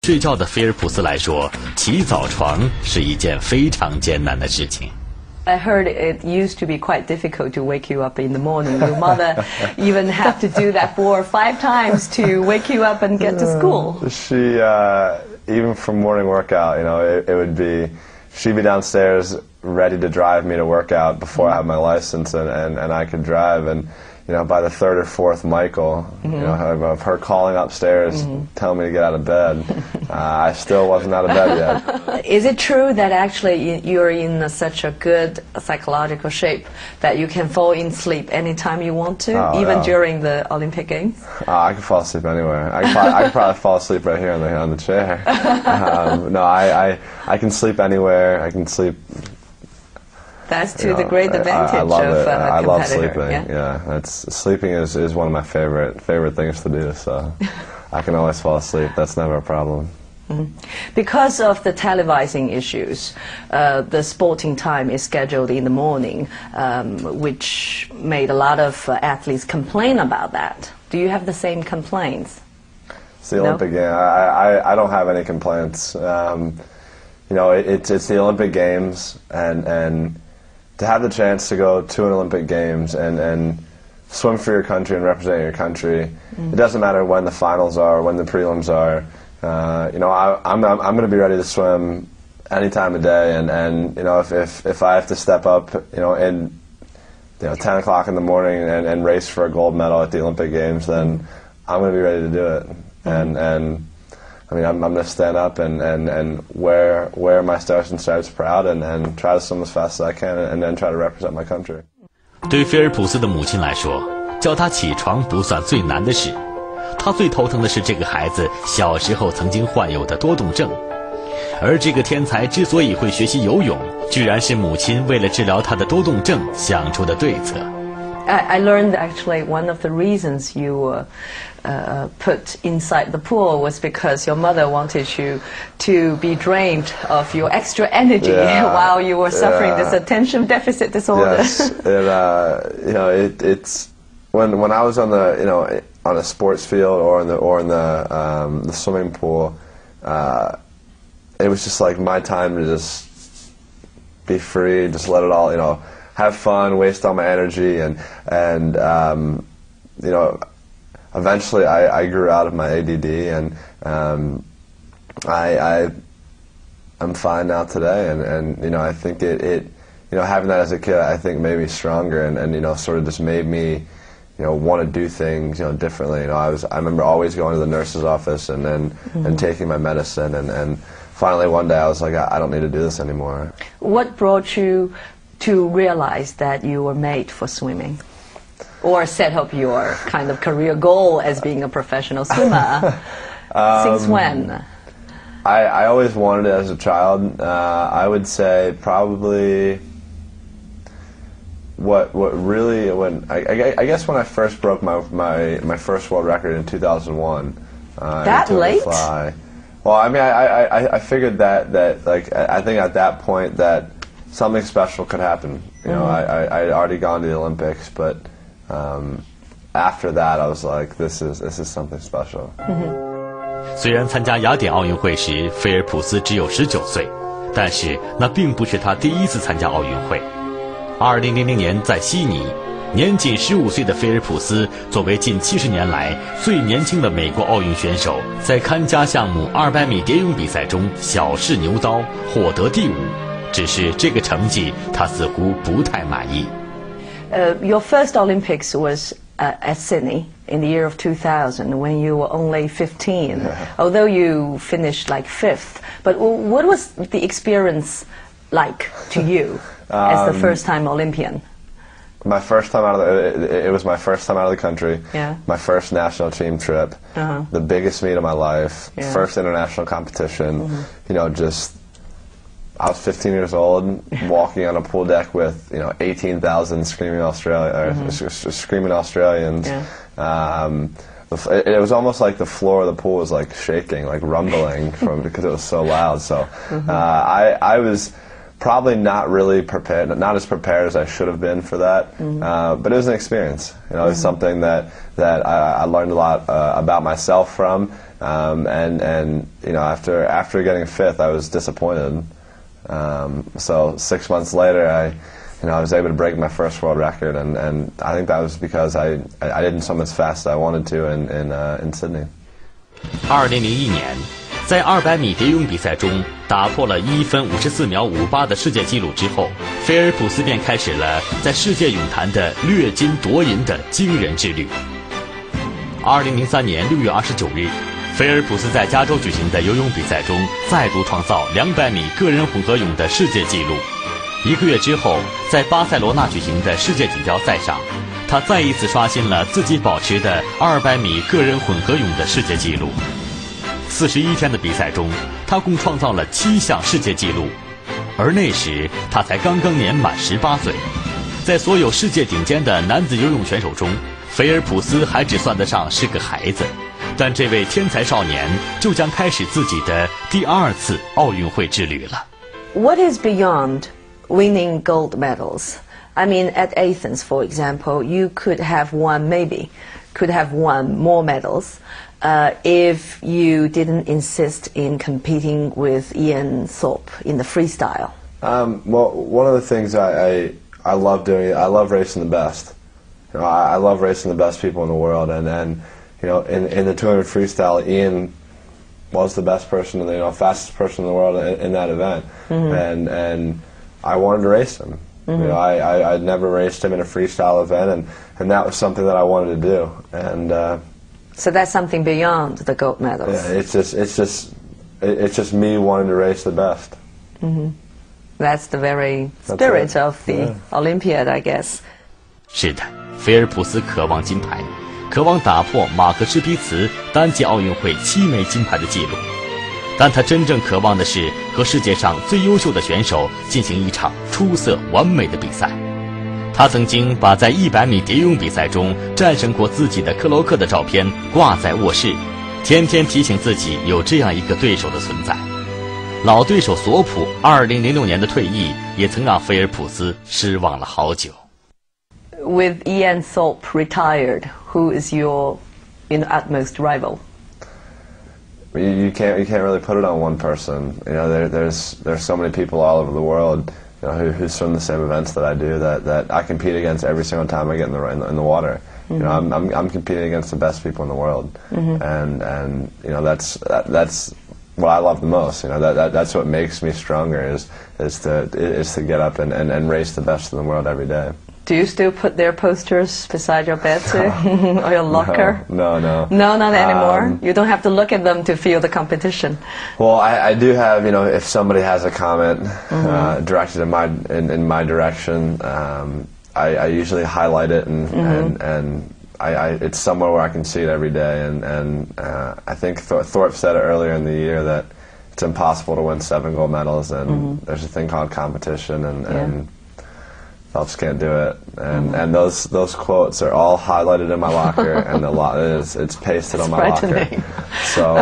睡觉的菲尔普斯来说，起早床是一件非常艰难的事情。I heard it used to be quite difficult to wake you up in the morning. Your mother even had to do that 4 or 5 times to wake you up and get to school. She, even from morning workout, it would be, she'd be downstairs ready to drive me to workout before I had my license and I could drive. And by the 3rd or 4th Michael, of her calling upstairs, telling me to get out of bed, I still wasn't out of bed yet. Is it true that actually you're in such a good psychological shape that you can fall in sleep anytime you want to, even during the Olympic Games? I can fall asleep anywhere. I could probably fall asleep right here on the chair. No, I can sleep anywhere. I can sleep. That's the great advantage I love of it. I love competitor, sleeping. Yeah, sleeping is one of my favorite things to do. So I can always fall asleep. That's never a problem. Because of the televising issues, the sporting time is scheduled in the morning, which made a lot of athletes complain about that. Do you have the same complaints? It's the Olympic game. I don't have any complaints. It's the Olympic Games, and to have the chance to go to an Olympic Games and swim for your country and represent your country, it doesn't matter when the finals are, when the prelims are. I'm going to be ready to swim any time of day, and if I have to step up, in 10 o'clock in the morning and race for a gold medal at the Olympic Games, then I'm going to be ready to do it. And I mean, I'm going to stand up and wear my stars and stripes proud and try to swim as fast as I can and then try to represent my country. 对菲尔普斯的母亲来说，叫他起床不算最难的事，他最头疼的是这个孩子小时候曾经患有的多动症。而这个天才之所以会学习游泳，居然是母亲为了治疗他的多动症想出的对策。I learned actually one of the reasons you put inside the pool was because your mother wanted you to be drained of your extra energy while you were suffering this attention deficit disorder. Yes, it's when I was on the on a sports field or in the swimming pool, it was just like my time to just be free, just let it all have fun, waste all my energy, and eventually I grew out of my ADD, and I'm fine now today, and I think it having that as a kid, I think made me stronger, and sort of just made me want to do things differently. I remember always going to the nurse's office and taking my medicine, and finally one day I was like, I don't need to do this anymore. What brought you to realize that you were made for swimming, or set up your kind of career goal as being a professional swimmer? Since when? I always wanted it as a child. I would say probably what really I guess when I first broke my first world record in 2001. That late? Fly. Well, I mean, I figured that like I think at that point that something special could happen. I'd already gone to the Olympics, but after that, I was like, this is something special. 虽然参加雅典奥运会时，菲尔普斯只有19岁，但是那并不是他第一次参加奥运会。2000年在悉尼，年仅15岁的菲尔普斯作为近70年来最年轻的美国奥运选手，在看家项目200米蝶泳比赛中小试牛刀，获得第5。只是这个成绩，他似乎不太满意。Your first Olympics was at Sydney in the year of 2000 when you were only 15, although you finished like 5th. But what was the experience like to you as the first-time Olympian? My first time out of it was my first time out of the country. Yeah. My first national team trip. The biggest meet of my life. Yeah. First international competition. I was 15 years old, walking on a pool deck with 18,000 screaming screaming Australians. Yeah. It was almost like the floor of the pool was like shaking, like rumbling because it was so loud. So I was probably not really prepared, not as prepared as I should have been for that. But it was an experience. It was something that I learned a lot about myself from, And you know, after getting fifth, I was disappointed. So 6 months later, I was able to break my first world record, and I think that was because I didn't swim as fast as I wanted to in Sydney. 2001年，在200米蝶泳比赛中打破了1分54秒58的世界纪录之后，菲尔普斯便开始了在世界泳坛的掠金夺银的惊人之旅。2003年6月29日，菲尔普斯在加州举行的游泳比赛中再度创造200米个人混合泳的世界纪录。1个月之后，在巴塞罗那举行的世界锦标赛上，他再一次刷新了自己保持的200米个人混合泳的世界纪录。41天的比赛中，他共创造了7项世界纪录，而那时他才刚刚年满18岁。在所有世界顶尖的男子游泳选手中，菲尔普斯还只算得上是个孩子，但这位天才少年就将开始自己的第2次奥运会之旅了。What is beyond winning gold medals? I mean, at Athens, for example, you could have won more medals if you didn't insist in competing with Ian Thorpe in the freestyle. Well, one of the things I love doing, I love racing the best. You know, I love racing the best people in the world, and you know, in the 200 freestyle, Ian was the best person, fastest person in the world in that event, and I wanted to race him. You know, I'd never raced him in a freestyle event, and that was something that I wanted to do. And so that's something beyond the gold medals. Yeah, it's just me wanting to race the best. That's the very spirit of the Olympiad, I guess. 是的，菲尔普斯渴望金牌，渴望打破马克施皮茨单届奥运会7枚金牌的纪录。但他真正渴望的是和世界上最优秀的选手进行一场出色完美的比赛。他曾经把在100米蝶泳比赛中战胜过自己的克罗克的照片挂在卧室，天天提醒自己有这样一个对手的存在。老对手索普2006年的退役也曾让菲尔普斯失望了好久。With Ian Thorpe retired, who is your utmost rival? You can't really put it on one person. You know, there's so many people all over the world, you know, who swim the same events that I do that I compete against every single time I get in the water. You know, I'm competing against the best people in the world, and you know, that's what I love the most. You know, that's what makes me stronger is to get up and race the best in the world every day. Do you still put their posters beside your bed too, or your locker? No. No, not anymore. You don't have to look at them to feel the competition. Well, I do have, you know, if somebody has a comment directed in my direction, I usually highlight it and it's somewhere where I can see it every day. And I think Thorpe said it earlier in the year that it's impossible to win 7 gold medals, and there's a thing called competition, and Phelps can't do it, and those quotes are all highlighted in my locker, and it's pasted on my locker. So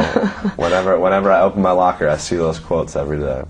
whenever I open my locker, I see those quotes every day.